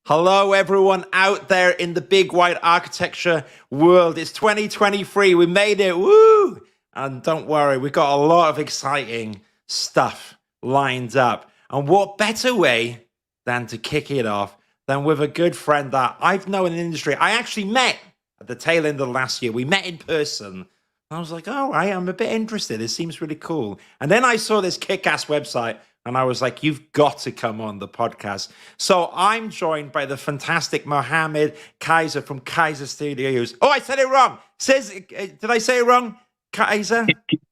Hello, everyone out there in the big white architecture world. It's 2023. We made it. Woo! And don't worry, we've got a lot of exciting stuff lined up. And what better way than to kick it off than with a good friend that I've known in the industry. I actually met at the tail end of last year. We met in person. I was like, all right, I'm a bit interested. It seems really cool. And then I saw this kick-ass website and I was like, you've got to come on the podcast. So I'm joined by the fantastic Mohammed Khizr from Khizr Studios. Oh, I said it wrong. Did I say it wrong? Khizr?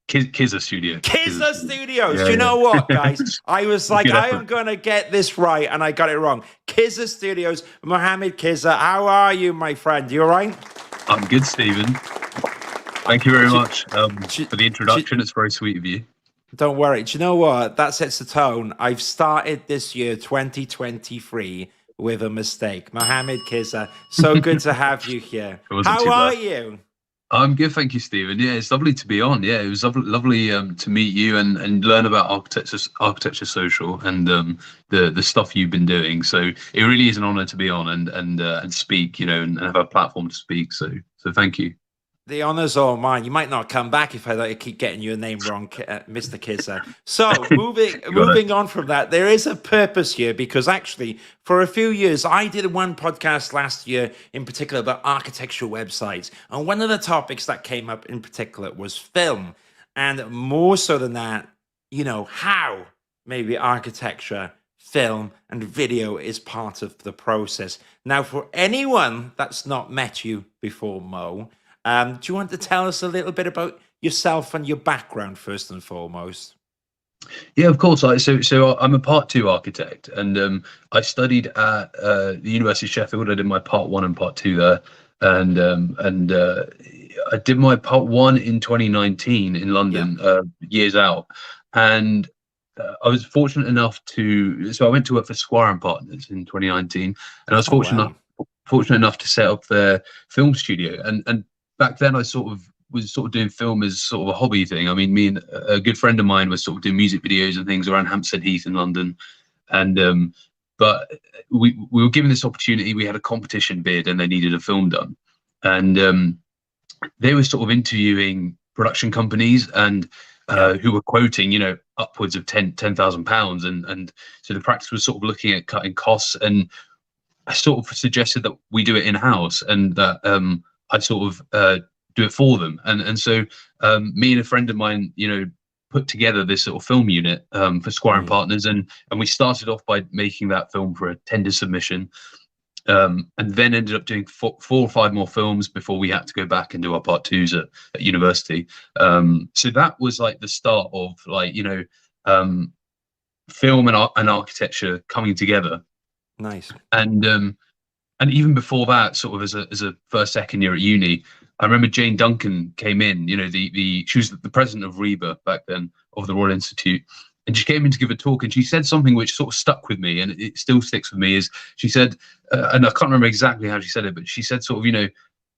Khizr Studio. Khizr Studios. Do you know what, guys? I was like, I am going to get this right, and I got it wrong. Khizr Studios, Mohammed Khizr. How are you, my friend? You all right? I'm good, Stephen. Thank you very much for the introduction. It's very sweet of you. Don't worry. Do you know what? That sets the tone. I've started this year, 2023, with a mistake. Mohammed Khizr, so good to have you here. How are you? I'm good, thank you, Stephen. Yeah, it's lovely to be on. Yeah, it was lovely to meet you and learn about Architecture Social and the stuff you've been doing. So it really is an honor to be on and speak, and have a platform to speak. So thank you. The honor's all mine. You might not come back if I keep getting your name wrong, Mr. Khizr. So moving on from that, there is a purpose here because actually for a few years, I did one podcast last year in particular about architectural websites. And one of the topics that came up in particular was film. And more so than that, how maybe architecture, film and video is part of the process. Now, for anyone that's not met you before, Mo, do you want to tell us a little bit about yourself and your background first and foremost? Yeah, of course. So I'm a Part 2 architect, and I studied at the University of Sheffield. I did my Part 1 and Part 2 there, and I did my Part 1 in 2019 in London, years out, and I was fortunate enough so I went to work for Squire and Partners in 2019, and I was fortunate enough to set up their film studio, and back then I was doing film as sort of a hobby thing. I mean, me and a good friend of mine was sort of doing music videos and things around Hampstead Heath in London. And but we were given this opportunity. We had a competition bid and they needed a film done. And they were sort of interviewing production companies and who were quoting, upwards of £10,000. And so the practice was sort of looking at cutting costs. And I sort of suggested that we do it in-house and that I sort of do it for them. And so me and a friend of mine, put together this sort of film unit for Squire and Partners. And we started off by making that film for a tender submission. And then ended up doing four or five more films before we had to go back and do our Part 2s at university. So that was like the start of film and architecture coming together. Nice. And even before that, sort of as a first, second year at uni, I remember Jane Duncan came in, she was the president of REBA back then, of the Royal Institute. And she came in to give a talk and she said something which sort of stuck with me and it still sticks with me is she said, and I can't remember exactly how she said it, but she said sort of,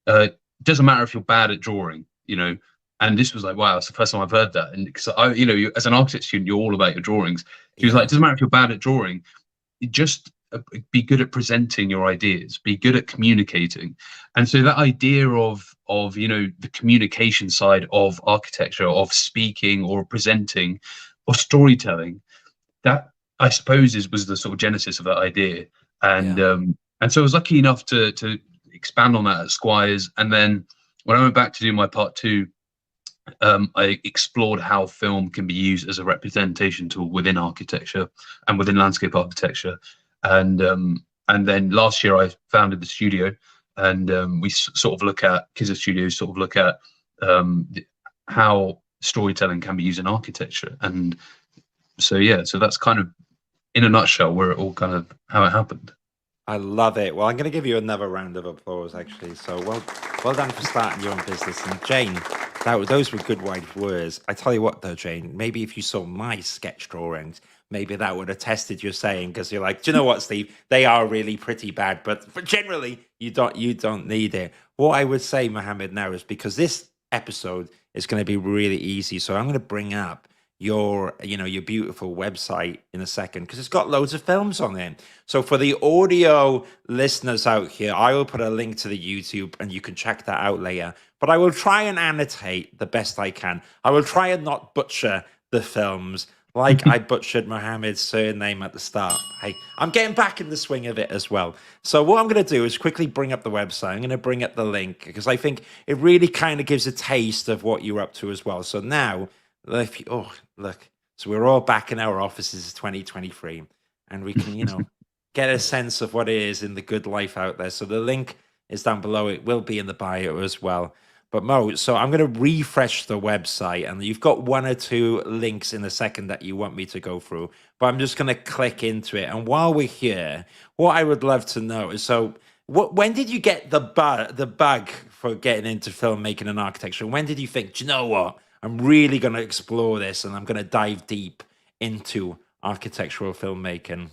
it doesn't matter if you're bad at drawing, and this was like, wow, it's the first time I've heard that. And because as an architect student, you're all about your drawings. She was like, it doesn't matter if you're bad at drawing, just be good at presenting your ideas, be good at communicating. And so that idea of the communication side of architecture, of speaking or presenting or storytelling, that I suppose was the sort of genesis of that idea. And so I was lucky enough to expand on that at Squires. And then when I went back to do my Part 2, I explored how film can be used as a representation tool within architecture and within landscape architecture. And then last year I founded the studio, and we sort of look at Khizr Studio, sort of look at how storytelling can be used in architecture. And so that's kind of in a nutshell where it all kind of how it happened. I love it. Well, I'm going to give you another round of applause, actually. So well done for starting your own business. And Jane, those were good wide words. I tell you what, though, Jane, maybe if you saw my sketch drawings, maybe that would have tested your saying, because you're like, do you know what, Steve? They are really pretty bad, but generally you don't need it. What I would say, Mohammed, now is because this episode is going to be really easy, so I'm going to bring up your your beautiful website in a second, because it's got loads of films on it. So for the audio listeners out here, I will put a link to the YouTube and you can check that out later. But I will try and annotate the best I can. I will try and not butcher the films like I butchered Mohammed's surname at the start. Hey, I'm getting back in the swing of it as well. So what I'm going to do is quickly bring up the website. I'm going to bring up the link because I think it really kind of gives a taste of what you're up to as well. So now, if you, oh, look, so we're all back in our offices 2023 and we can, get a sense of what it is in the good life out there. So the link is down below. It will be in the bio as well. But Mo, so I'm going to refresh the website, and you've got one or two links in a second that you want me to go through, but I'm just going to click into it. And while we're here, what I would love to know is, so when did you get the bug for getting into filmmaking and architecture? When did you think, do you know what? I'm really going to explore this, and I'm going to dive deep into architectural filmmaking.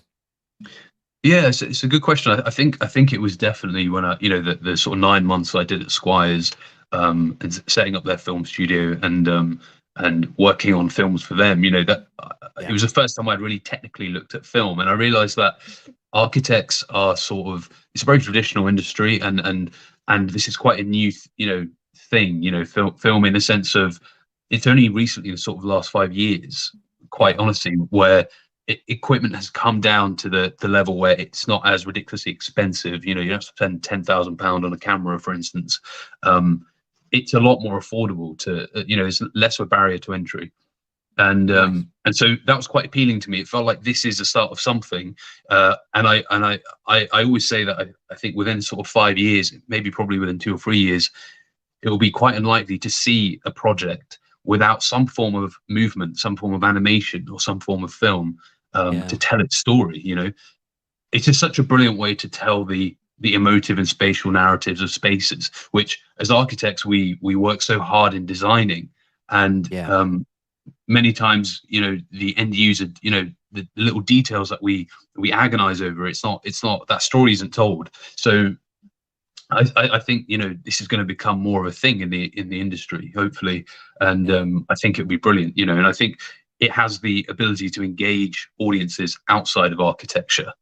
Yeah, it's a good question. I think it was definitely when the sort of 9 months I did at Squires, and setting up their film studio and working on films for them. It was the first time I'd really technically looked at film, and I realized that architects are it's a very traditional industry, and this is quite a new thing. Film in the sense of it's only recently, the sort of last 5 years, quite honestly, where equipment has come down to the level where it's not as ridiculously expensive. You have to spend £10,000 on a camera, for instance. It's a lot more affordable to, it's less of a barrier to entry. And so that was quite appealing to me. It felt like this is the start of something. And I always say that I think within sort of 5 years, maybe probably within 2 or 3 years, it will be quite unlikely to see a project without some form of movement, some form of animation, or some form of film to tell its story. It's just such a brilliant way to tell the emotive and spatial narratives of spaces, which as architects we work so hard in designing, and many times the end user, the little details that we agonize over, it's not that story isn't told. So I think this is going to become more of a thing in the industry, hopefully, and I think it would be brilliant. And I think it has the ability to engage audiences outside of architecture,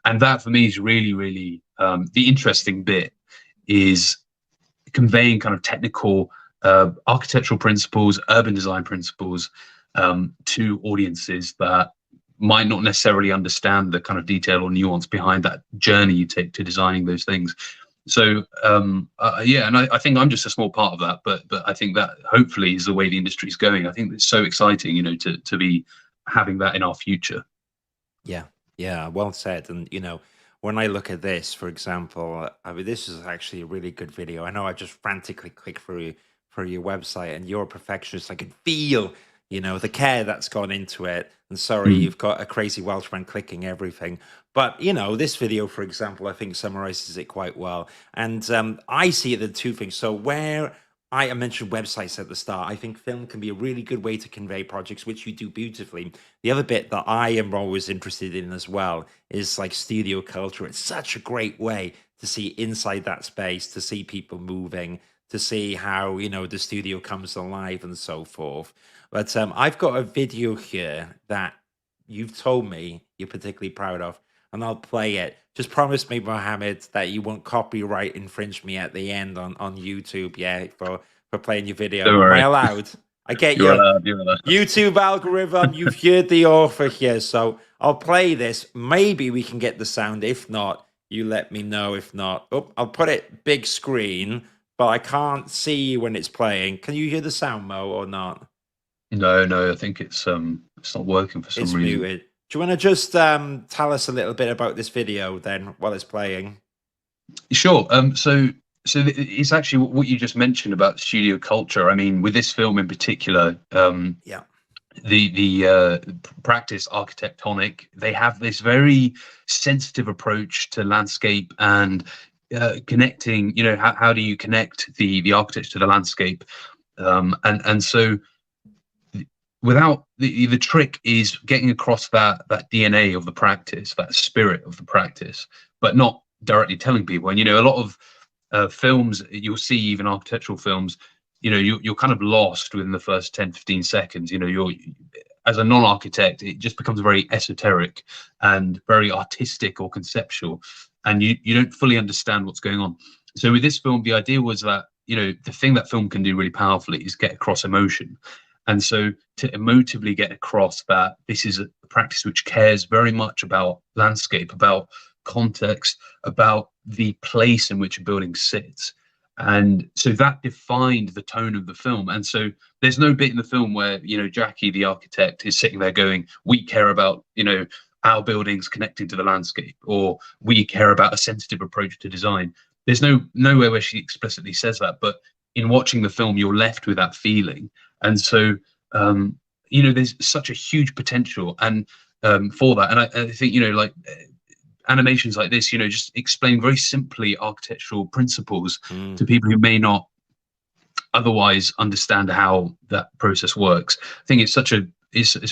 and that for me is really, really the interesting bit, is conveying kind of technical architectural principles, urban design principles to audiences that might not necessarily understand the kind of detail or nuance behind that journey you take to designing those things. So and I think I'm just a small part of that, but I think that hopefully is the way the industry is going. I think it's so exciting, to be having that in our future. Yeah, well said. And when I look at this, for example, I mean, this is actually a really good video. I know I just frantically clicked through your website, and you're a perfectionist. I can feel, the care that's gone into it. And sorry, you've got a crazy Welshman clicking everything. But, this video, for example, I think summarizes it quite well. And I see the two things. So where I mentioned websites at the start, I think film can be a really good way to convey projects, which you do beautifully. The other bit that I am always interested in as well is like studio culture. It's such a great way to see inside that space, to see people moving, to see how, the studio comes alive and so forth. But I've got a video here that you've told me you're particularly proud of, and I'll play it. Just promise me, Mohammed, that you won't copyright infringe me at the end on YouTube, for playing your video. Am I allowed? I get You're you. allowed, you're allowed. YouTube algorithm, you've heard the author here, so I'll play this. Maybe we can get the sound. If not, you let me know. If not, I'll put it big screen, but I can't see when it's playing. Can you hear the sound, Mo, or not? No, I think it's not working for some reason. It's muted. Do you want to just tell us a little bit about this video then while it's playing? Sure. So it's actually what you just mentioned about studio culture. I mean, with this film in particular, the practice architectonic, they have this very sensitive approach to landscape and connecting. How do you connect the architecture to the landscape? And so without the trick is getting across that DNA of the practice, that spirit of the practice, but not directly telling people. And a lot of films you'll see, even architectural films, you're kind of lost within the first 10, 15 seconds. You're, as a non-architect, it just becomes very esoteric and very artistic or conceptual, and you don't fully understand what's going on. So with this film, the idea was that, the thing that film can do really powerfully is get across emotion. And so to emotively get across that this is a practice which cares very much about landscape, about context, about the place in which a building sits. And so that defined the tone of the film. And so there's no bit in the film where, Jackie, the architect, is sitting there going, we care about, our buildings connecting to the landscape, or we care about a sensitive approach to design. There's nowhere where she explicitly says that, but in watching the film, you're left with that feeling. And so, there's such a huge potential and for that. And I think, like animations like this, just explain very simply architectural principles to people who may not otherwise understand how that process works. I think it's a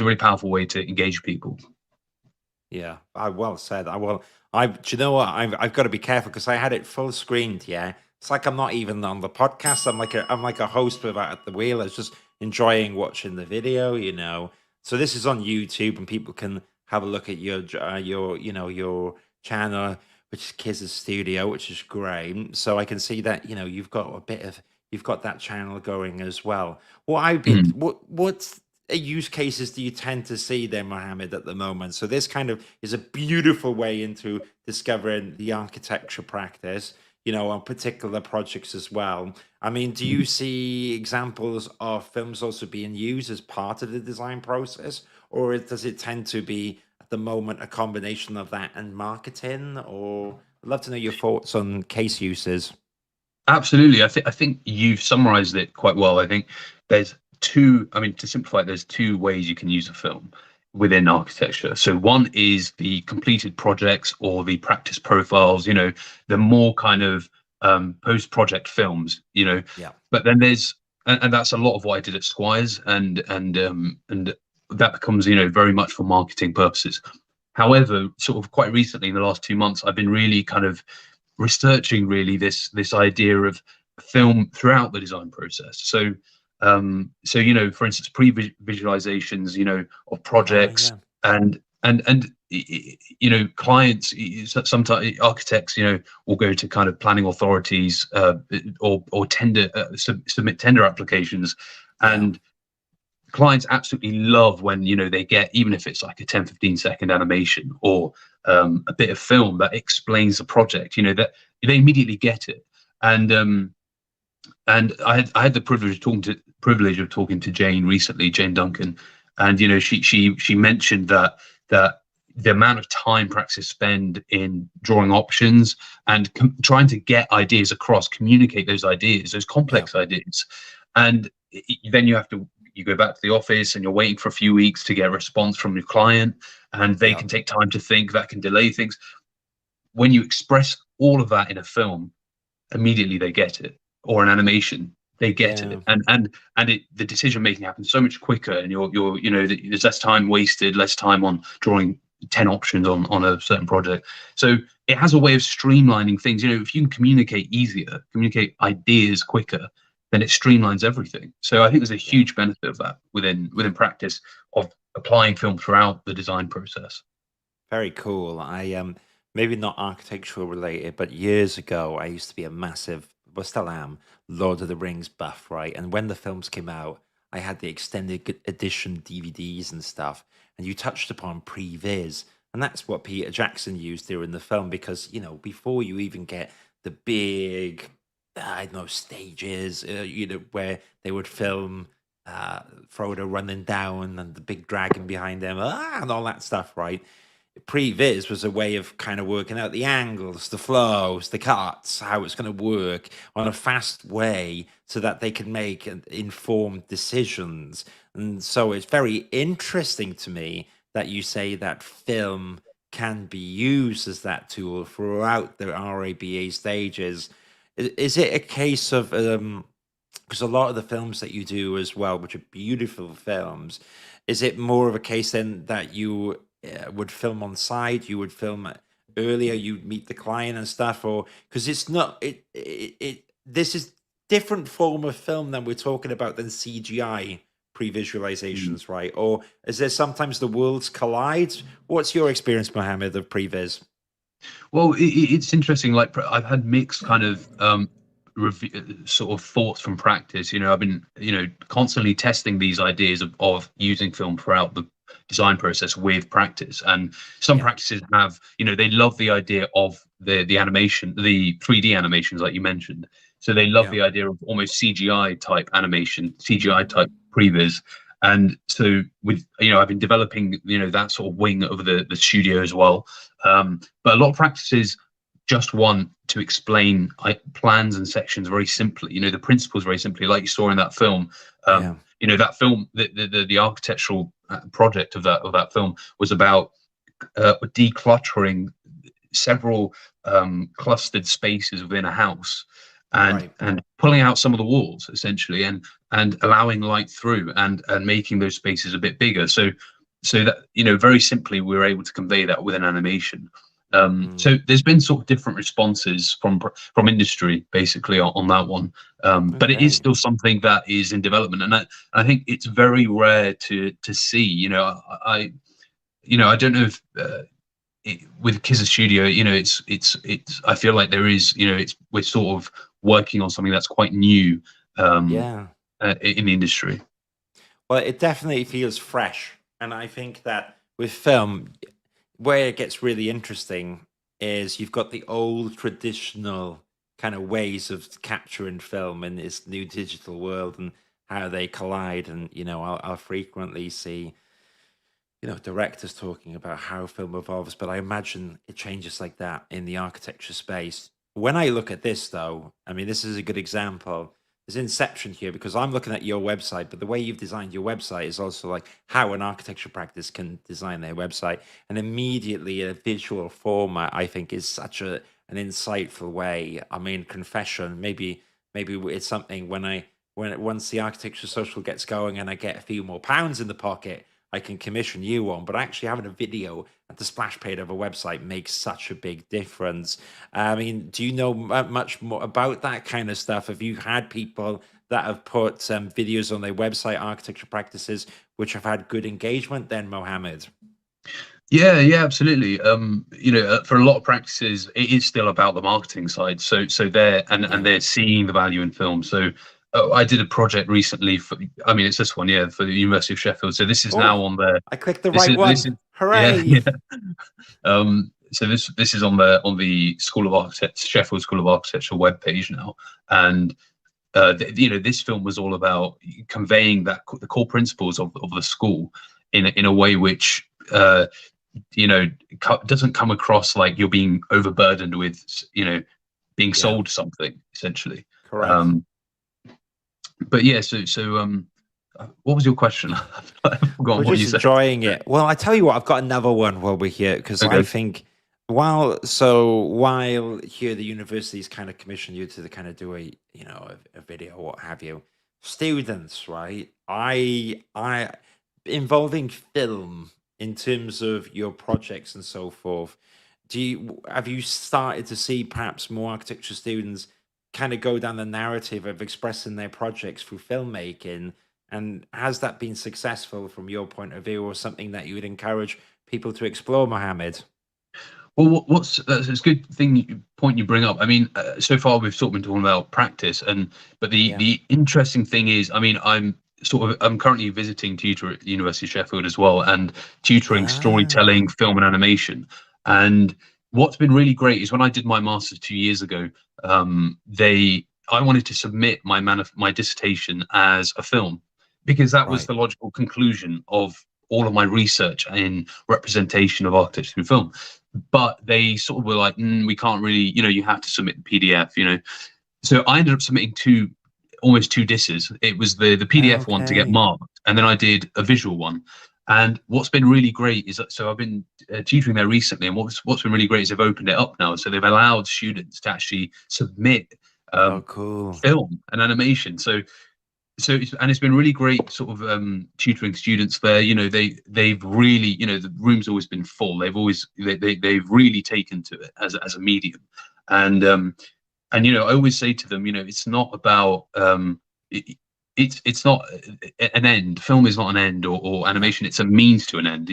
really powerful way to engage people. Yeah, well said. Do you know what? I've got to be careful because I had it full screened. Yeah, it's like I'm not even on the podcast. I'm like a host without at the wheel. I was just enjoying watching the video. So this is on YouTube, and people can have a look at your channel, which is Khizr Studio, which is great. So I can see that you've got that channel going as well. What use cases do you tend to see there, Mohammed, at the moment? So this kind of is a beautiful way into discovering the architecture practice, on particular projects as well. I mean, do you see examples of films also being used as part of the design process, or does it tend to be at the moment a combination of that and marketing? Or I'd love to know your thoughts on case uses. Absolutely. I think you've summarized it quite well. I think there's to simplify it, there's two ways you can use a film within architecture. So one is the completed projects or the practice profiles, the more kind of post-project films, Yeah. But then there's, and that's a lot of what I did at Squires, and that becomes, very much for marketing purposes. However, sort of quite recently in the last 2 months, I've been really kind of researching really this idea of film throughout the design process. So for instance, pre-visualizations, of projects, and clients, sometimes architects, will go to kind of planning authorities, or tender, submit tender applications, and clients absolutely love when they get, even if it's like a 10-15 second animation or a bit of film that explains the project, that they immediately get it. And I had the privilege of talking to Jane recently, Jane Duncan, and she mentioned that the amount of time practices spend in drawing options and trying to get ideas across, communicate those ideas, those complex ideas, and then you go back to the office and you're waiting for a few weeks to get a response from your client, and they can take time to think. That can delay things. When you express all of that in a film, immediately they get it, or an animation, they get it, and the decision making happens so much quicker, and there's less time wasted, less time on drawing 10 options on a certain project. So it has a way of streamlining things. If you can communicate easier, communicate ideas quicker, then it streamlines everything. So I think there's a huge benefit of that within practice of applying film throughout the design process. Very cool. I maybe not architectural related, but years ago I used to be a massive, well, still am, Lord of the Rings buff, right? And when the films came out, I had the extended edition DVDs and stuff. And you touched upon previs, and that's what Peter Jackson used during the film, because before you even get the big, I don't know, stages, where they would film Frodo running down and the big dragon behind them, and all that stuff, right? Previs was a way of kind of working out the angles, the flows, the cuts, how it's going to work on a fast way so that they can make informed decisions. And so it's very interesting to me that you say that film can be used as that tool throughout the RABA stages. Is it a case of, because a lot of the films that you do as well, which are beautiful films, is it more of a case then that you would film on site, you would film earlier, you'd meet the client and stuff, or because it's not this is different form of film than we're talking about than CGI pre-visualizations, right? Or is there sometimes the worlds collide? What's your experience, Mohammed, of previs? Well, it's interesting. Like I've had mixed kind of sort of thoughts from practice. I've been constantly testing these ideas of using film throughout the design process with practice. And some Yeah, practices have, they love the idea of the animation, the 3D animations, like you mentioned. So they love yeah, the idea of almost CGI type animation, CGI type previs. And so with I've been developing that sort of wing of the studio as well. But a lot of practices just want to explain plans and sections very simply. The principles very simply, like you saw in that film. yeah, That film, the architectural project of that film was about decluttering several clustered spaces within a house, and right. pulling out some of the walls essentially, and allowing light through, and making those spaces a bit bigger. So that very simply we were able to convey that with an animation. Mm, So there's been sort of different responses from industry basically on that one, but it is okay. still something that is in development, and I think it's very rare to see. I don't know if with Khizr Studio, it's. I feel like there is, we're sort of working on something that's quite new Yeah. in the industry. Well, it definitely feels fresh. And I think that with film, where it gets really interesting is you've got the old traditional kind of ways of capturing film in this new digital world and how they collide. And, I'll frequently see, directors talking about how film evolves, but I imagine it changes like that in the architecture space. When I look at this, though, I mean, this is a good example. There's inception here because I'm looking at your website, but the way you've designed your website is also like how an architecture practice can design their website. And immediately a visual format, I think, is such an insightful way. I mean, confession, maybe it's something once the architecture social gets going and I get a few more pounds in the pocket, I can commission you one. But actually having a video at the splash page of a website makes such a big difference. I mean, do you know much more about that kind of stuff? Have you had people that have put videos on their website, architecture practices, which have had good engagement then, Mohammed? Yeah, absolutely. For a lot of practices, it is still about the marketing side. So they're and Yeah. they're seeing the value in film. So I did a project recently for. I mean, it's this one, yeah, for the University of Sheffield. So this is now Oh, on the. I clicked the This right is one. yeah, Hooray. yeah. So this is on the School of Architects, Sheffield School of Architecture webpage now, and this film was all about conveying the core principles of the school in a way which doesn't come across like you're being overburdened with being Yeah, sold something essentially. correct. Um, but yeah, what was your question? I've We're forgotten what you just said. enjoying it. Well, I tell you what, I've got another one while we're here because I Okay. think while here the universities kind of commission you to kind of do a video, what have you, students, right? I involving film in terms of your projects and so forth. Have you started to see perhaps more architecture students kind of go down the narrative of expressing their projects through filmmaking? And has that been successful from your point of view, or something that you would encourage people to explore, Mohammed? Well, that's a good point you bring up. I mean, so far we've sort of been talking about practice, but Yeah. the interesting thing is, I mean, I'm currently visiting tutor at the University of Sheffield as well, and tutoring Ah, storytelling, film, and animation. And what's been really great is when I did my master's 2 years ago, I wanted to submit my dissertation as a film because that was right. the logical conclusion of all of my research in representation of architecture through film. But they sort of were like, we can't really, you have to submit the PDF. So I ended up submitting almost two disses. It was the PDF one to get Okay. marked, and then I did a visual one. And what's been really great is that, so I've been tutoring there recently, and what's been really great is they've opened it up now, so they've allowed students to actually submit Oh, um, cool. film and animation. And it's been really great sort of tutoring students there. They've really, the room's always been full. They've really taken to it as a medium. And And I always say to them, it's not about it, it's not an end. Film is not an end, or Yeah. animation. It's a means to an end.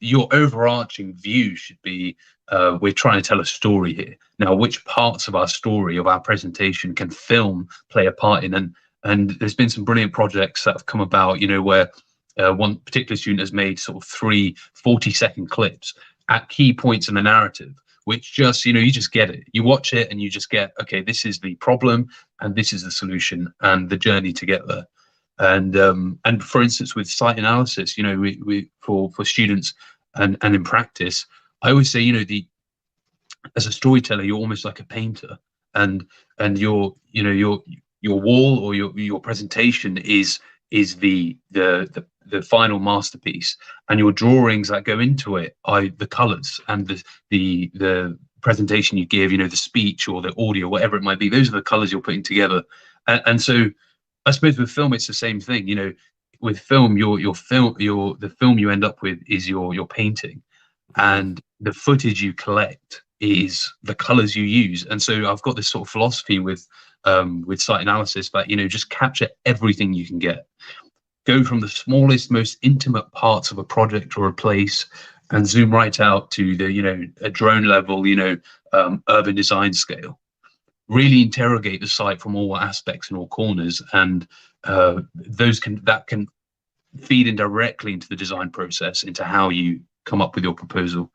Your overarching view should be, we're trying to tell a story here. Now, which parts of our story, of our presentation, can film play a part in? And there's been some brilliant projects that have come about, where one particular student has made sort of 40-second clips at key points in the narrative, which just, you just get it. You watch it and you just get, okay, this is the problem and this is the solution and the journey to get there. And for instance, with site analysis, we for students and in practice, I always say, as a storyteller, you're almost like a painter, and your wall or your presentation is the final masterpiece, and your drawings that go into it are the colors and the presentation you give, the speech or the audio, whatever it might be. Those are the colors you're putting together, and so I suppose with film it's the same thing. With film, the film you end up with is your painting, and the footage you collect is the colors you use. And so I've got this sort of philosophy with site analysis that just capture everything you can get. Go from the smallest, most intimate parts of a project or a place, and zoom right out to the a drone level, urban design scale. Really interrogate the site from all aspects and all corners, and that can feed in directly into the design process, into how you come up with your proposal.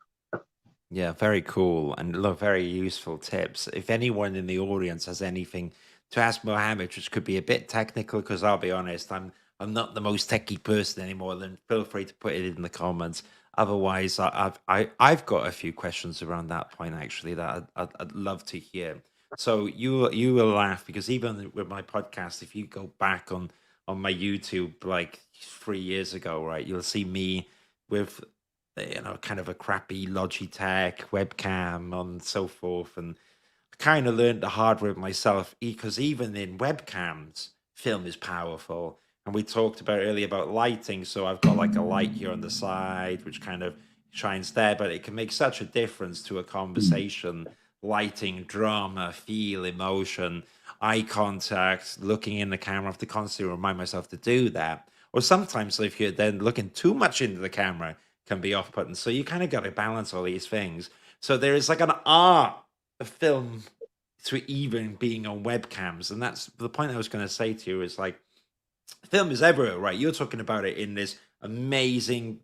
Yeah, very cool and very useful tips. If anyone in the audience has anything to ask Mohammed, which could be a bit technical, because I'll be honest, I'm not the most techie person anymore, then feel free to put it in the comments. Otherwise, I've got a few questions around that point actually that I'd love to hear. So you will laugh, because even with my podcast, if you go back on my YouTube like 3 years ago, right, you'll see me with kind of a crappy Logitech webcam and so forth. And I kind of learned the hard way myself, because even in webcams, film is powerful. And we talked about earlier about lighting. So I've got like a light here on the side, which kind of shines there, but it can make such a difference to a conversation. Lighting, drama, feel, emotion, eye contact, looking in the camera. I have to constantly remind myself to do that. Or sometimes if you're then looking too much into the camera, can be off-putting. So you kind of got to balance all these things. So there is like an art of film to even being on webcams. And that's the point I was going to say to you, is like, film is everywhere, right? You're talking about it in this amazing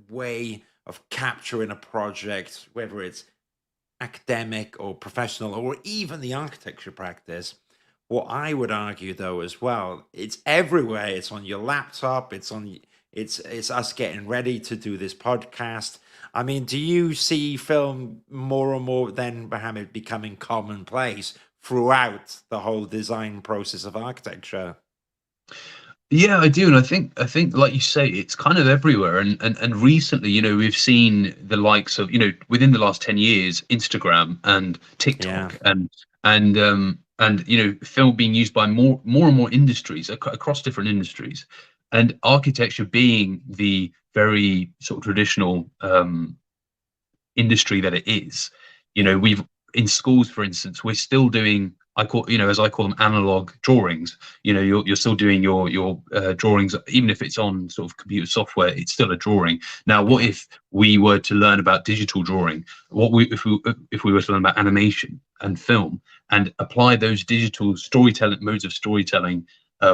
way of capturing a project, whether it's academic or professional or even the architecture practice. What I would argue though as well, it's everywhere. It's on your laptop, it's us getting ready to do this podcast. I mean, do you see film more and more then, Mohammed, becoming commonplace throughout the whole design process of architecture? Yeah, I do, and I think, like you say, it's kind of everywhere. And recently, we've seen the likes of, within the last 10 years, Instagram and Yeah. TikTok and film being used by more and more industries across different industries, and architecture being the very sort of traditional industry that it is. Yeah. We've in schools, for instance, we're still doing, as I call them, analog drawings. You're still doing your drawings, even if it's on sort of computer software, it's still a drawing. Now, what Yeah. if we were to learn about digital drawing? If we were to learn about animation and film, and apply those digital storytelling modes of storytelling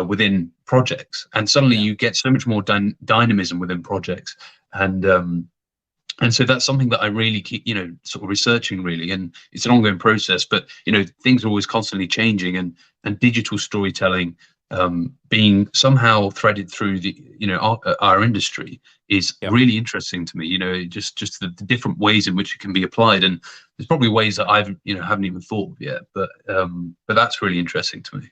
within projects, and suddenly Yeah. you get so much more dynamism within projects. And so that's something that I really keep, sort of researching really, and it's an ongoing process. But things are always constantly changing, and digital storytelling being somehow threaded through our industry is Yep. really interesting to me. Just the different ways in which it can be applied, and there's probably ways that I've haven't even thought of yet. But that's really interesting to me.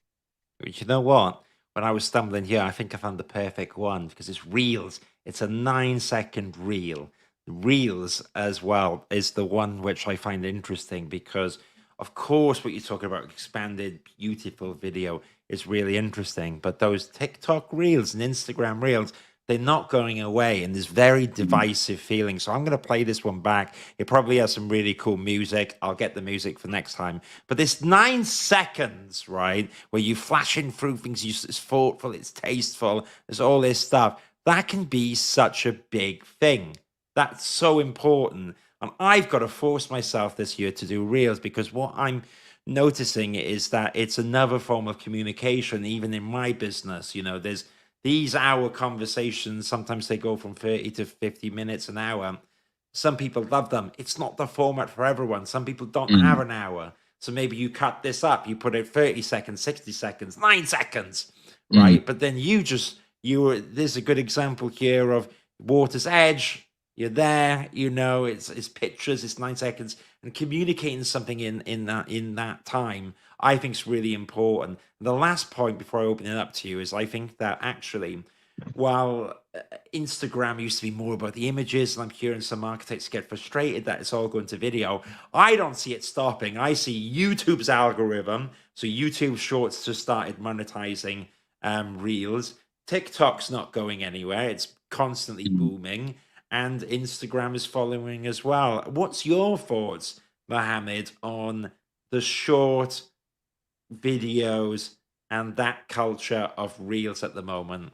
You know what? When I was stumbling here, I think I found the perfect one, because it's reels. It's a 9-second reel. Reels as well is the one which I find interesting, because, of course, what you're talking about, expanded, beautiful video, is really interesting. But those TikTok reels and Instagram reels, they're not going away, and there's very divisive feeling. So I'm going to play this one back. It probably has some really cool music. I'll get the music for next time. But this 9 seconds, right, where you flashing through things, it's thoughtful, it's tasteful, there's all this stuff. That can be such a big thing. That's so important. And I've got to force myself this year to do reels, because what I'm noticing is that it's another form of communication, even in my business. You know, there's these hour conversations, sometimes they go from 30 to 50 minutes, an hour. Some people love them. It's not the format for everyone. Some people don't have an hour. So maybe you cut this up, you put it 30 seconds, 60 seconds, 9 seconds, right? But then there's a good example here of Water's Edge. You're there, you know, it's pictures, it's 9 seconds, and communicating something in that time, I think is really important. The last point before I open it up to you is, I think that actually, while Instagram used to be more about the images, and I'm hearing some architects get frustrated that it's all going to video, I don't see it stopping. I see YouTube's algorithm. So YouTube Shorts just started monetizing Reels. TikTok's not going anywhere. It's constantly booming. And Instagram is following as well. What's your thoughts, Mohammed, on the short videos and that culture of Reels at the moment?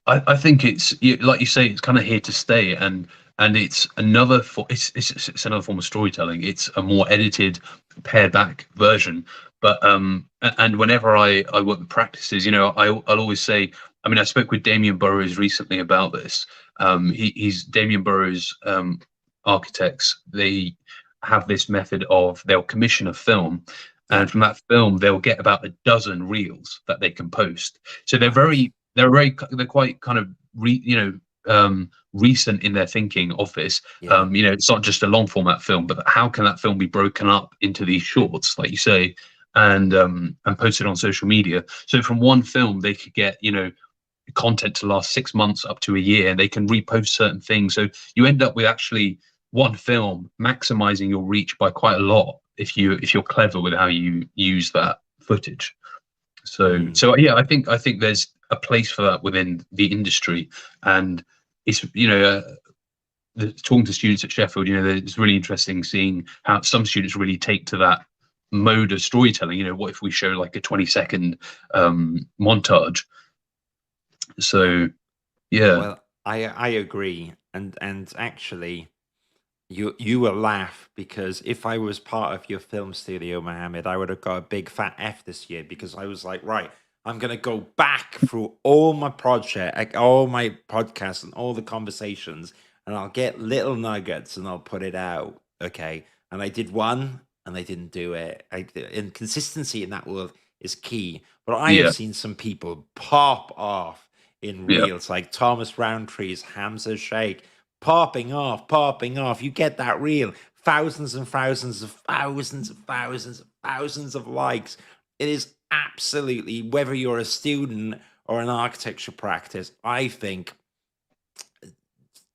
I think it's, like you say, it's kind of here to stay, and it's another it's another form of storytelling. It's a more edited, pared back version. But and whenever I work with practices, you know, I'll always say, I mean, I spoke with Damien Burrows recently about this. He's Damien Burrows architects. They have this method of, they'll commission a film, and from that film they'll get about a dozen reels that they can post. So they're quite kind of recent in their thinking of this. You know, it's not just a long format film, but how can that film be broken up into these shorts, like you say, and posted on social media? So from one film they could get, you know, content to last 6 months up to a year, and they can repost certain things. So you end up with actually one film maximizing your reach by quite a lot if you're clever with how you use that footage. So yeah, I think there's a place for that within the industry. And it's, you know, talking to students at Sheffield, you know, it's really interesting seeing how some students really take to that mode of storytelling. You know, what if we show like a 20-second montage? So yeah. Well, I agree, and actually, you will laugh, because if I was part of your film studio, Mohammed, I would have got a big fat F this year, because I was like, right, I'm gonna go back through all my all my podcasts and all the conversations, and I'll get little nuggets and I'll put it out. Okay, and I did one, and I didn't do it. And consistency in that world is key. But I have seen some people pop off in reels, like Thomas Roundtree's Hamza Sheikh, popping off. You get that reel, thousands and thousands of likes. It is absolutely, whether you're a student or an architecture practice, I think,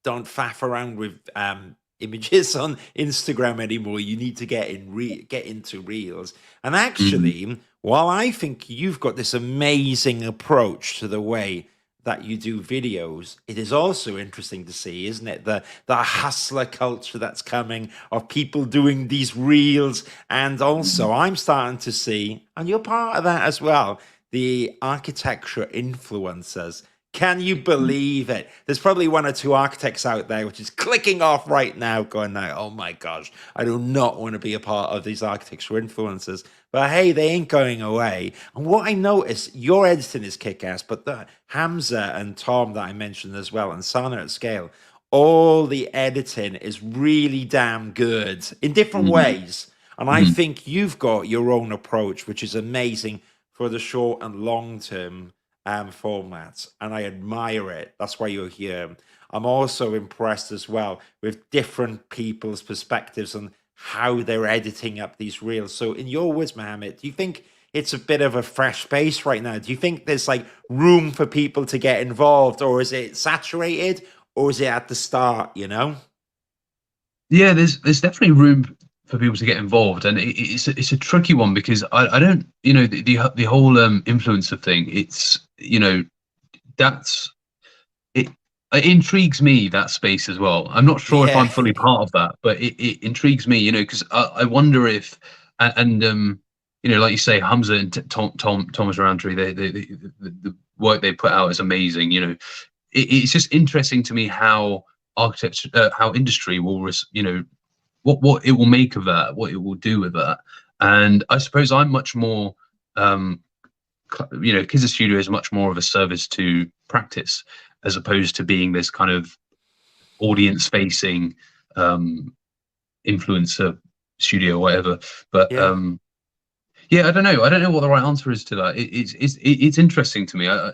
don't faff around with images on Instagram anymore. You need to get into reels. And actually, while I think you've got this amazing approach to the way that you do videos, it is also interesting to see, isn't it, the hustler culture that's coming of people doing these reels. And also I'm starting to see, and you're part of that as well, the architecture influencers. Can you believe it? There's probably one or two architects out there which is clicking off right now, going, oh my gosh, I do not want to be a part of these architecture influencers. But hey, they ain't going away. And what I noticed, your editing is kick-ass, but the Hamza and Tom that I mentioned as well, and Sana at Scale, all the editing is really damn good in different ways. And I think you've got your own approach, which is amazing for the short and long-term formats, and I admire it. That's why you're here. I'm also impressed as well with different people's perspectives on how they're editing up these reels. So in your words, Mohammed, do you think it's a bit of a fresh space right now? Do you think there's like room for people to get involved, or is it saturated, or is it at the start, you know? Yeah, there's definitely room for people to get involved, and it's a tricky one, because I don't, you know, the whole influencer thing, it's, you know, that's it it intrigues me, that space as well. I'm not sure if Yeah. I'm fully part of that, but it intrigues me, because I wonder if and like you say, Hamza and Thomas Roundtree, the work they put out is amazing. It's just interesting to me how architecture, how industry will, what it will make of that, what it will do with that. And I suppose I'm much more, Khizr Studio is much more of a service to practice as opposed to being this kind of audience facing influencer studio or whatever. But Yeah. yeah, I don't know what the right answer is to that. It's interesting to me, Yeah,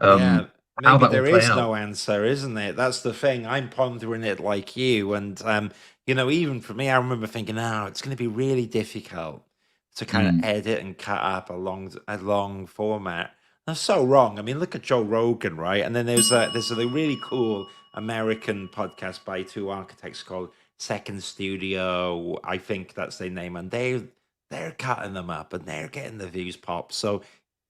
how maybe that will there play is out. no answer, isn't it? That's the thing. I'm pondering it like you, and even for me, I remember thinking, "Oh, it's going to be really difficult to kind of Mm, edit and cut up a long format." That's so wrong. I mean, look at Joe Rogan, right? And then there's a really cool American podcast by two architects called Second Studio. I think that's their name, and they're cutting them up and they're getting the views pop. So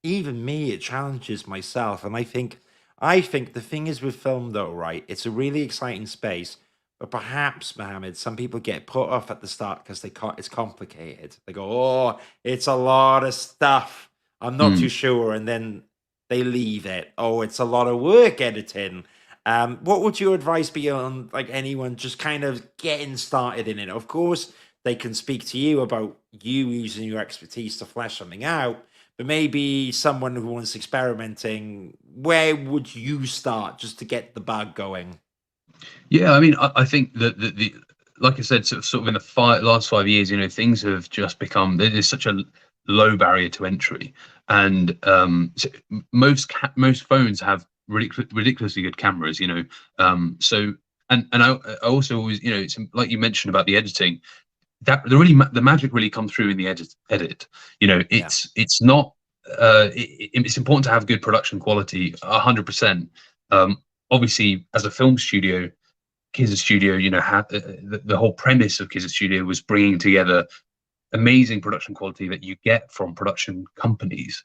even me, it challenges myself. And I think the thing is with film though, right? It's a really exciting space, but perhaps, Mohammed, some people get put off at the start because they can't it's complicated. They go, "Oh, it's a lot of stuff. I'm not too mm. sure," and then they leave it. "Oh, it's a lot of work editing." What would your advice be on like anyone just kind of getting started in it? Of course, they can speak to you about you using your expertise to flesh something out, but maybe someone who wants experimenting, where would you start just to get the bug going? Yeah, I mean, I think that the like I said, sort of in the last 5 years, things have just become, there's such a low barrier to entry, and most phones have ridiculously good cameras, so I also always, it's like you mentioned about the editing, that the magic really comes through in the edit. Yeah, It's not, it's important to have good production quality, 100%. Obviously, as a film studio, Khizr Studio, had the whole premise of Khizr Studio was bringing together amazing production quality that you get from production companies.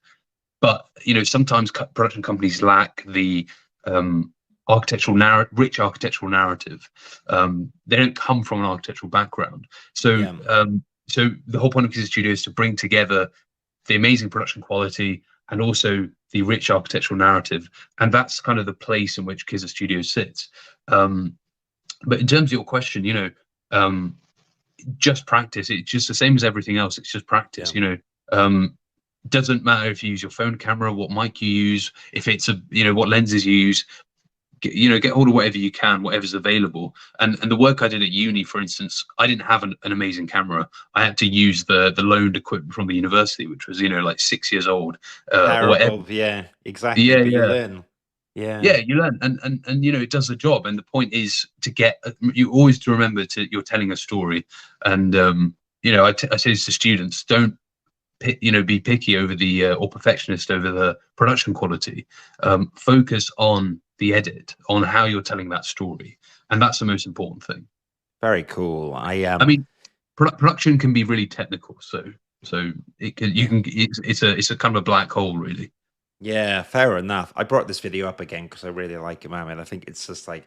But sometimes production companies lack the um, rich architectural narrative. They don't come from an architectural background, so yeah, so the whole point of Khizr Studio is to bring together the amazing production quality and also the rich architectural narrative, and that's kind of the place in which Khizr Studio sits. But in terms of your question, just practice. It's just the same as everything else. It's just practice. yeah. Um, doesn't matter if you use your phone camera, what mic you use, if it's what lenses you use. Get hold of whatever you can, whatever's available. And the work I did at uni, for instance, I didn't have an amazing camera. I had to use the loaned equipment from the university, which was like 6 years old, or whatever. Terrible. Yeah, exactly. Yeah, But you yeah. learn. Yeah, Yeah, you learn, and it does the job. And the point is to get you always to remember you're telling a story. And I say this to students: don't be picky over the or perfectionist over the production quality. Focus on the edit, on how you're telling that story, and that's the most important thing. very cool. I mean, production can be really technical, so it can you Yeah. can it's a kind of a black hole, really. Yeah, fair enough. I brought this video up again because I really like it, man. And I think it's just like,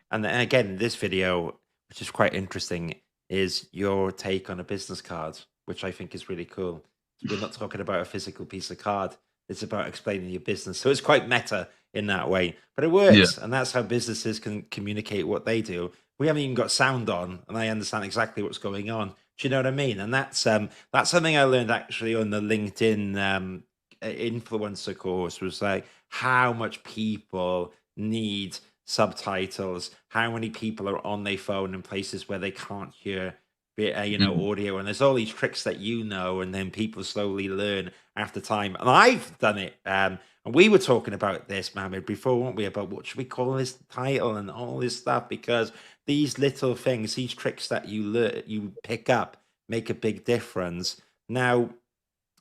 and then again, this video, which is quite interesting, is your take on a business card, which I think is really cool. We're not talking about a physical piece of card. It's about explaining your business. So it's quite meta in that way, but it Yeah, works. And that's how businesses can communicate what they do. We haven't even got sound on, and I understand exactly what's going on. Do you know what I mean? And that's something I learned actually on the LinkedIn influencer course, was like how much people need subtitles, how many people are on their phone in places where they can't hear mm, audio, and there's all these tricks that and then people slowly learn after time, and I've done it. And we were talking about this, Mohammed, before, weren't we, about what should we call this title and all this stuff, because these little things, these tricks that you pick up make a big difference. Now,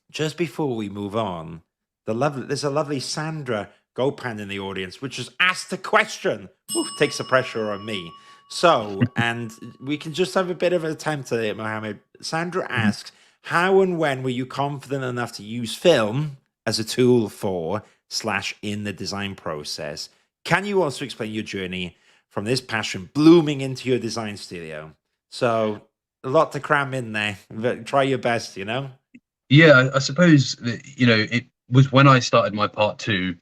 just before we move on, there's a lovely Sandra Gopan in the audience, which has asked a question. Oof, takes the pressure on me. So, and we can just have a bit of an attempt at it, Mohammed. Sandra mm. asks, how and when were you confident enough to use film as a tool for / in the design process? can you also explain your journey from this passion blooming into your design studio? So a lot to cram in there, but try your best, Yeah, I suppose that, it was when I started my part two.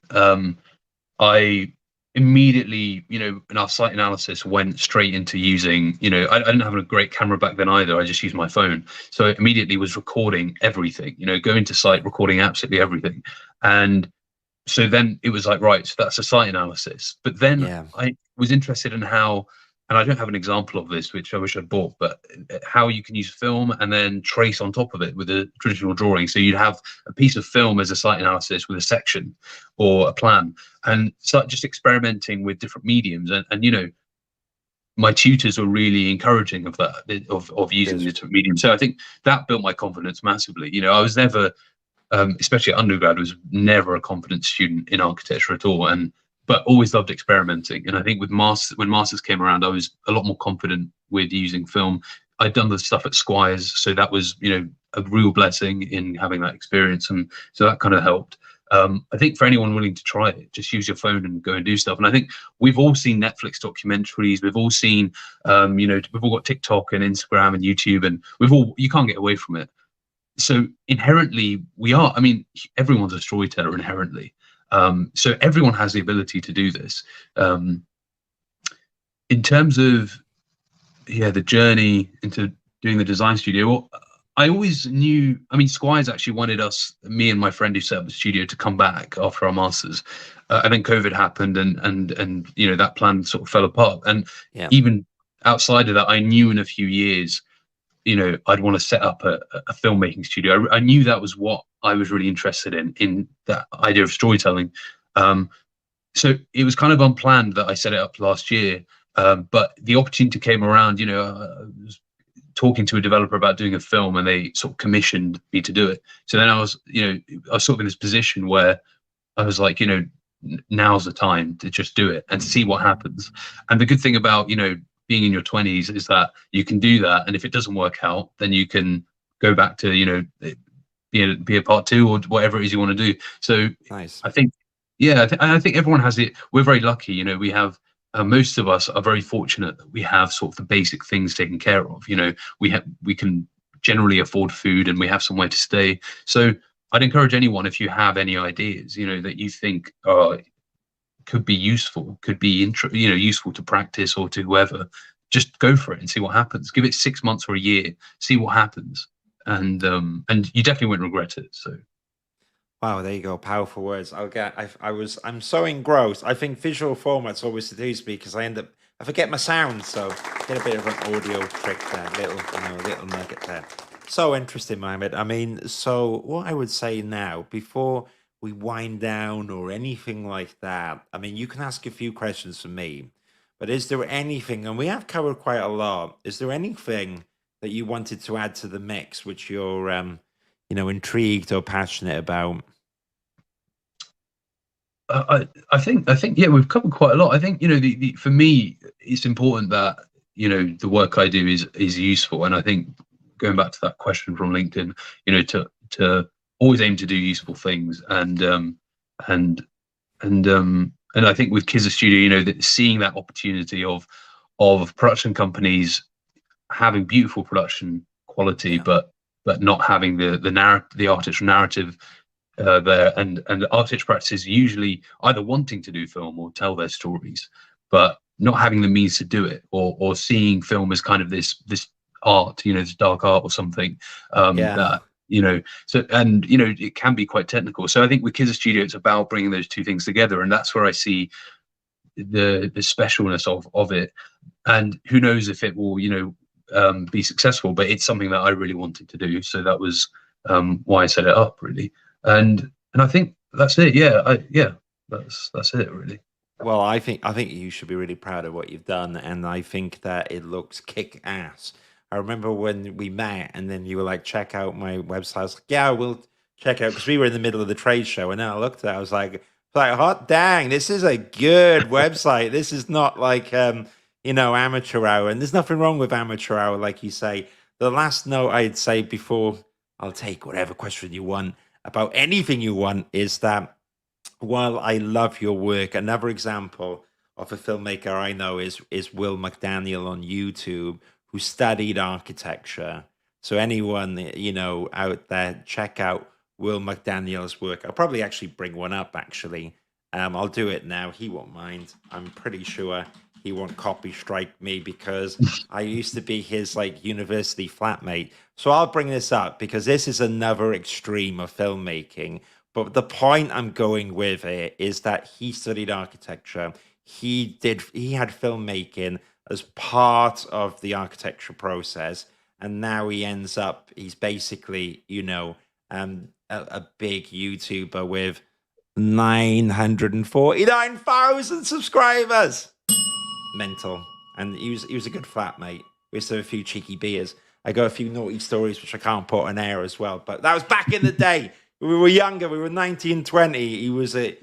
I immediately, in our site analysis, went straight into using, I didn't have a great camera back then either. I just used my phone. So I immediately was recording everything, going to site, recording absolutely everything. And so then it was like, right, so that's a site analysis. But then Yeah. I was interested in how, and I don't have an example of this, which I wish I'd bought, but how you can use film and then trace on top of it with a traditional drawing. So you'd have a piece of film as a site analysis with a section or a plan, and start just experimenting with different mediums. And my tutors were really encouraging of that, of using the different mediums. So I think that built my confidence massively. I was never, especially at undergrad, was never a confident student in architecture at all, but always loved experimenting. And I think with when masters came around, I was a lot more confident with using film. I'd done the stuff at Squires, so that was a real blessing in having that experience, and so that kind of helped. I think for anyone willing to try it, just use your phone and go and do stuff. And I think we've all seen Netflix documentaries. We've all seen, we've all got TikTok and Instagram and YouTube, and you can't get away from it. So inherently everyone's a storyteller inherently. So everyone has the ability to do this. In terms of, the journey into doing the design studio, I always knew, Squires actually wanted me and my friend who set up the studio, to come back after our masters. And then COVID happened, and that plan sort of fell apart. And even outside of that, I knew in a few years, I'd want to set up a filmmaking studio. I knew that was what I was really interested in that idea of storytelling. So it was kind of unplanned that I set it up last year. But the opportunity came around, I was talking to a developer about doing a film, and they sort of commissioned me to do it. So then I was sort of in this position where I was like, now's the time to just do it and see what happens. And the good thing about, being in your 20s is that you can do that. And if it doesn't work out, then you can go back to, be a part two or whatever it is you want to do. So nice. I think, I think everyone has it. We're very lucky, we have, most of us are very fortunate that we have sort of the basic things taken care of. We can generally afford food, and we have somewhere to stay. So I'd encourage anyone, if you have any ideas, that you think could be useful, could be useful to practice or to whoever, just go for it and see what happens. Give it 6 months or a year, see what happens, and you definitely won't regret it. So. Wow, there you go. Powerful words. I'm so engrossed. I think visual formats always seduce me because I forget my sound. So get a bit of an audio trick there, little nugget there. So interesting, Mohammed. So what I would say now, before we wind down or anything like that, you can ask a few questions for me, but is there anything, and we have covered quite a lot, is there anything that you wanted to add to the mix, which you're, intrigued or passionate about? I think we've covered quite a lot. I think for me, it's important that the work I do is useful, and I think going back to that question from LinkedIn, to always aim to do useful things, and I think with Khizr Studio, that seeing that opportunity of production companies having beautiful production quality, but not having the architectural narrative there, and architecture practices usually either wanting to do film or tell their stories, but not having the means to do it, or seeing film as kind of this art, this dark art or something, that so, and it can be quite technical. So I think with Khizr Studio, it's about bringing those two things together, and that's where I see the specialness of it. And who knows if it will be successful, but it's something that I really wanted to do, so that was why I set it up, really. And I think that's it. That's it, really. Well, I think you should be really proud of what you've done, and I think that it looks kick ass. I remember when we met, and then you were like, "Check out my website." I was like, "Yeah, we'll check out," because we were in the middle of the trade show, and then I looked at it, I was like, "Hot dang, this is a good website. This is not like amateur hour," and there's nothing wrong with amateur hour, like you say. The last note I'd say before I'll take whatever question you want about anything you want is that while I love your work, another example of a filmmaker I know is Will McDaniel on YouTube, who studied architecture. So anyone out there, check out Will McDaniel's work. I'll probably actually bring one up. Actually, I'll do it now. He won't mind. I'm pretty sure he won't copy strike me because I used to be his like university flatmate. So I'll bring this up because this is another extreme of filmmaking, but the point I'm going with it is that he studied architecture. He had filmmaking as part of the architecture process. And now he's basically, a big YouTuber with 949,000 subscribers. Mental. And he was a good flatmate. We used to have a few cheeky beers. I got a few naughty stories which I can't put on air as well. But that was back in the day. We were younger. We were 19, 20. He was a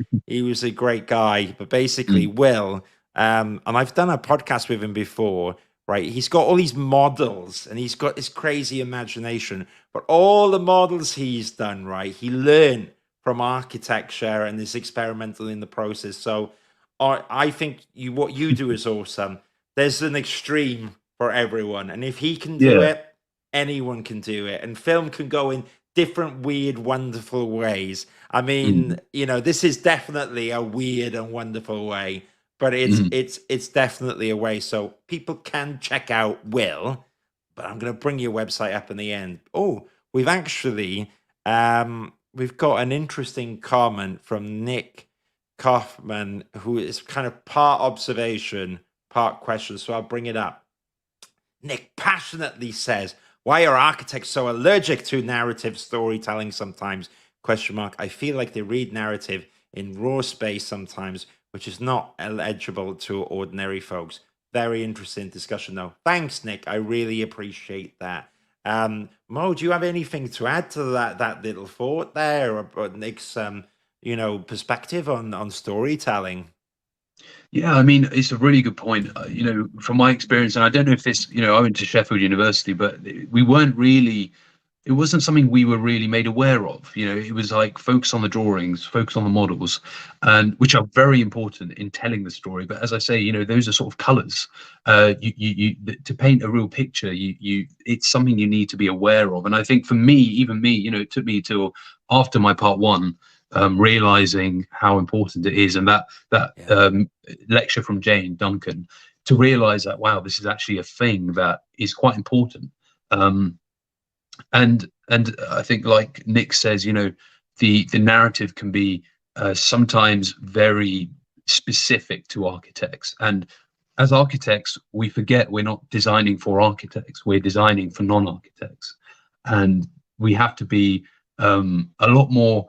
great guy. But basically, Mm. Will, and I've done a podcast with him before, right? He's got all these models and he's got this crazy imagination. But all the models he's done, right? He learned from architecture and is experimental in the process. So I think what you do is awesome. There's an extreme for everyone, and if he can do Yeah. it, anyone can do it. And film can go in different, weird, wonderful ways. I mean, Mm. this is definitely a weird and wonderful way, but it's Mm. it's definitely a way. So people can check out Will, but I'm going to bring your website up in the end. Oh, we've got an interesting comment from Nick Kaufman, who is kind of part observation, part question. So I'll bring it up. Nick passionately says, "Why are architects so allergic to narrative storytelling sometimes? Question mark. I feel like they read narrative in raw space sometimes, which is not legible to ordinary folks." Very interesting discussion, though. Thanks, Nick. I really appreciate that. Mo, do you have anything to add to that little thought there, or Nick's perspective on storytelling? Yeah, I mean, it's a really good point. From my experience, and I don't know if this, I went to Sheffield University, but we weren't really, it wasn't something we were really made aware of. It was like focus on the drawings, focus on the models, and which are very important in telling the story. But as I say, those are sort of colors. To paint a real picture, it's something you need to be aware of. And I think for me, even me, it took me till after my part one, realizing how important it is, and that Yeah. lecture from Jane Duncan, to realize that wow, this is actually a thing that is quite important. Um, and I think, like Nick says, the narrative can be sometimes very specific to architects, and as architects, we forget we're not designing for architects; we're designing for non-architects, and we have to be a lot more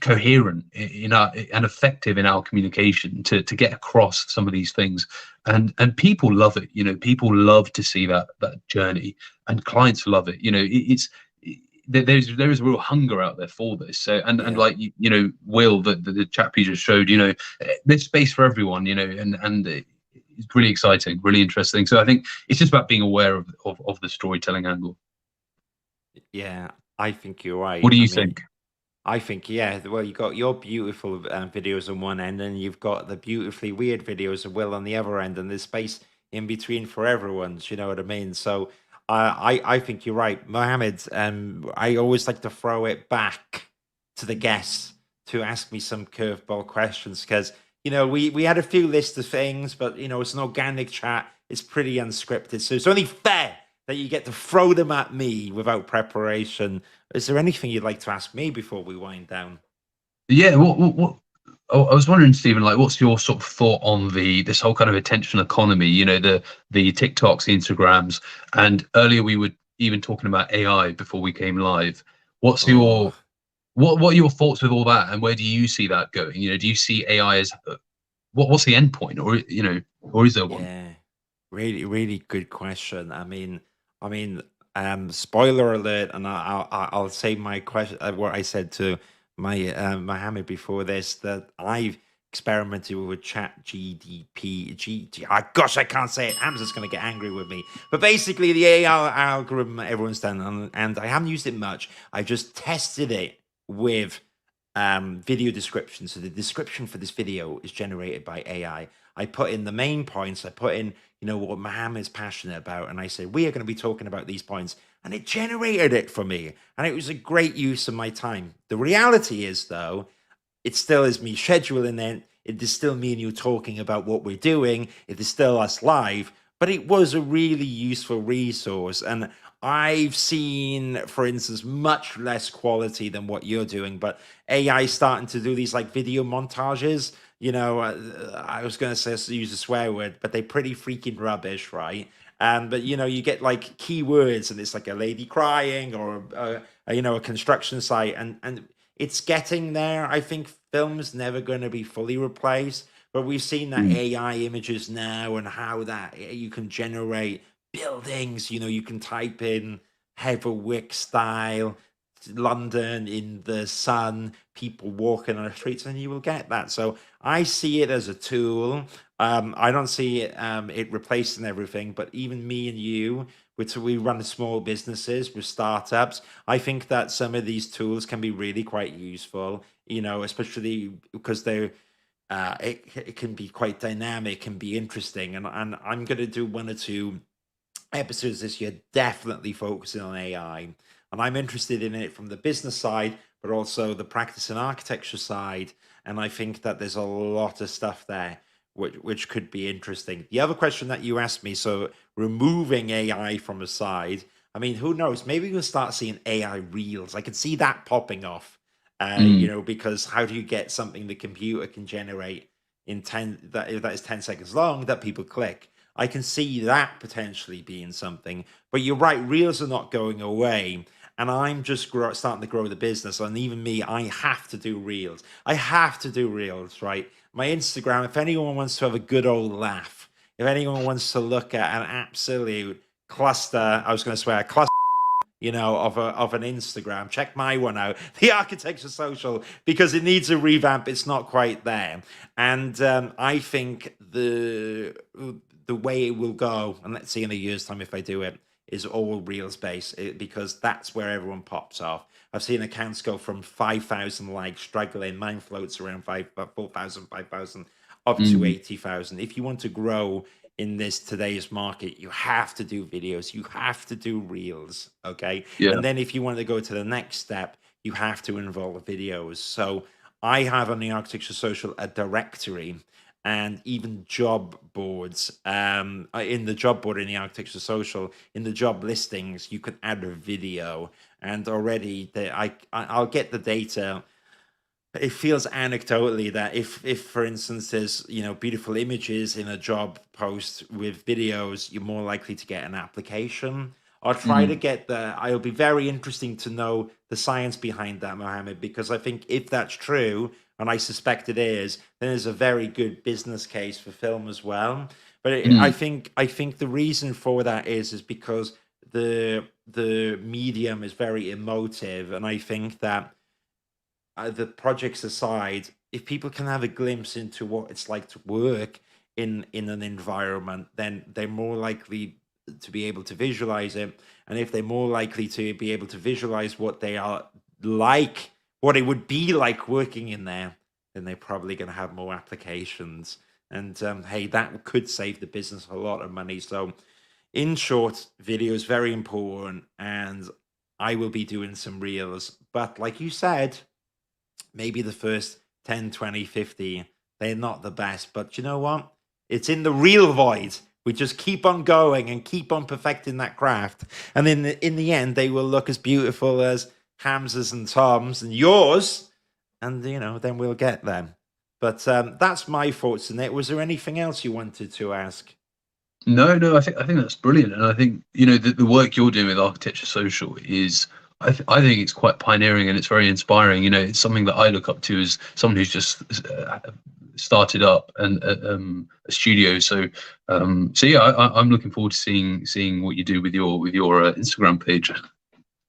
coherent in our and effective in our communication to get across some of these things. And people love it. People love to see that journey, and clients love it. There is a real hunger out there for this. So and Yeah. like Will, the chap you just showed, there's space for everyone. And it's really exciting, really interesting. So I think it's just about being aware of the storytelling angle. Yeah, I think you're What right. do I you mean, think? I think, yeah, well, you got your beautiful videos on one end, and you've got the beautifully weird videos of Will on the other end, and there's space in between for everyone. Do you know what I mean? So I think you're right, Mohammed. I always like to throw it back to the guests to ask me some curveball questions because we had a few lists of things, but it's an organic chat. It's pretty unscripted, so it's only fair that you get to throw them at me without preparation. Is there anything you'd like to ask me before we wind down? Yeah, what I was wondering, Stephen, like, what's your sort of thought on this whole kind of attention economy? The TikToks, the Instagrams, and earlier we were even talking about AI before we came live. What's Oh, your what are your thoughts with all that, and where do you see that going? Do you see AI as what's the end point, or is there one? yeah, really, really good question. I mean, spoiler alert, and I'll say my question, what I said to my Mohammed before this, that I've experimented with Chat GDP. Gosh, I can't say it. Hamza's going to get angry with me. But basically, the AI algorithm everyone's done, and I haven't used it much. I just tested it with video description. So the description for this video is generated by AI. I put in the main points. I put in, what Mohammed's passionate about, and I said we are going to be talking about these points, and it generated it for me, and it was a great use of my time. The reality is, though, it still is me scheduling it. It is still me and you talking about what we're doing. It is still us live, but it was a really useful resource. And I've seen, for instance, much less quality than what you're doing, but AI starting to do these like video montages. I was going to say use a swear word, but they're pretty freaking rubbish, right? But you get like keywords, and it's like a lady crying or a construction site, and it's getting there. I think film's never going to be fully replaced, but we've seen that AI images now, and how that you can generate buildings. You can type in Heatherwick style London in the sun, people walking on the streets, and you will get that. So I see it as a tool. I don't see it replacing everything, but even me and you, we run small businesses with startups. I think that some of these tools can be really quite useful, especially because they're it can be quite dynamic, can be interesting. And I'm going to do 1 or 2 episodes this year, definitely focusing on AI. And I'm interested in it from the business side, but also the practice and architecture side. And I think that there's a lot of stuff there which could be interesting. The other question that you asked me, so removing AI from the side, I mean, who knows? Maybe we'll start seeing AI reels. I could see that popping off, because how do you get something the computer can generate in 10 that is 10 seconds long that people click? I can see that potentially being something. But you're right, reels are not going away. And I'm just starting to grow the business. And even me, I have to do reels. I have to do reels, right? My Instagram, if anyone wants to have a good old laugh, if anyone wants to look at an absolute cluster, I was going to swear, a cluster, of an Instagram, check my one out, the Architecture Social, because it needs a revamp. It's not quite there. And I think the way it will go, and let's see in a year's time if I do it, is all reels based, because that's where everyone pops off. I've seen accounts go from 5,000 likes, struggling. Mine floats around 4,000, 5,000, up to 80,000. If you want to grow in today's market, you have to do videos. You have to do reels, okay? Yeah. And then if you want to go to the next step, you have to involve videos. So I have on the Architecture Social a directory, and even job boards. In the job board in the Architecture Social, in the job listings, you can add a video. And already I'll get the data. It feels anecdotally that if for instance there's beautiful images in a job post with videos, you're more likely to get an application. I'll try to get it'll be very interesting to know the science behind that, Mohammed, because I think if that's true, and I suspect it is, then there's a very good business case for film as well. But I think the reason for that is because the medium is very emotive, and I think that the projects aside, if people can have a glimpse into what it's like to work in an environment, then they're more likely to be able to visualize it. And if they're more likely to be able to visualize what they are like, what it would be like working in there, then they're probably going to have more applications. And hey, that could save the business a lot of money. So in short, video is very important, and I will be doing some reels. But like you said, maybe the first 10, 20, 50, they're not the best. But you know what? It's in the reel void. We just keep on going and keep on perfecting that craft. And in the end, they will look as beautiful as Hamza's and Tom's and yours. And, then we'll get them. But that's my thoughts on it. Was there anything else you wanted to ask? No, I think that's brilliant, and I think the work you're doing with Architecture Social is, I think it's quite pioneering, and it's very inspiring. It's something that I look up to as someone who's just started up and a studio. So yeah, I'm looking forward to seeing what you do with your Instagram page.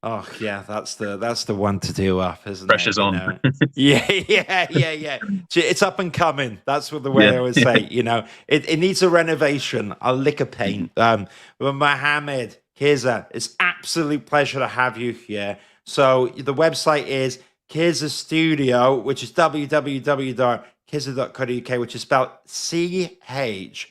Oh yeah, that's the one to do up, isn't Pressure's it? on. Yeah. It's up and coming. That's what the way I would say. It needs a renovation, a lick of paint. But Mohammed, Khizr, it's absolute pleasure to have you here. So the website is Khizr Studio, which is www.khizr.co.uk, which is spelled Chizr,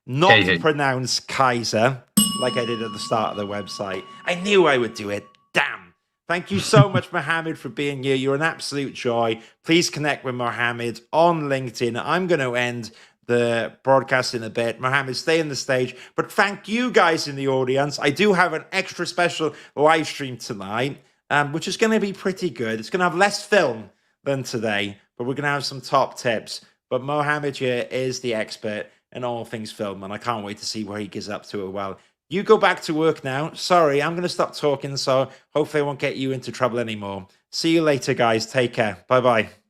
not to K-H. pronounce Kaiser, like I did at the start of the website. I knew I would do it. Damn. Thank you so much, Mohammed, for being here. You're an absolute joy. Please connect with Mohammed on LinkedIn. I'm going to end the broadcast in a bit. Mohammed, stay on the stage. But thank you guys in the audience. I do have an extra special live stream tonight, which is going to be pretty good. It's going to have less film than today, but we're going to have some top tips. But Mohammed here is the expert in all things film, and I can't wait to see where he gets up to it. Well, you go back to work now. Sorry, I'm going to stop talking, so hopefully I won't get you into trouble anymore. See you later, guys. Take care. Bye-bye.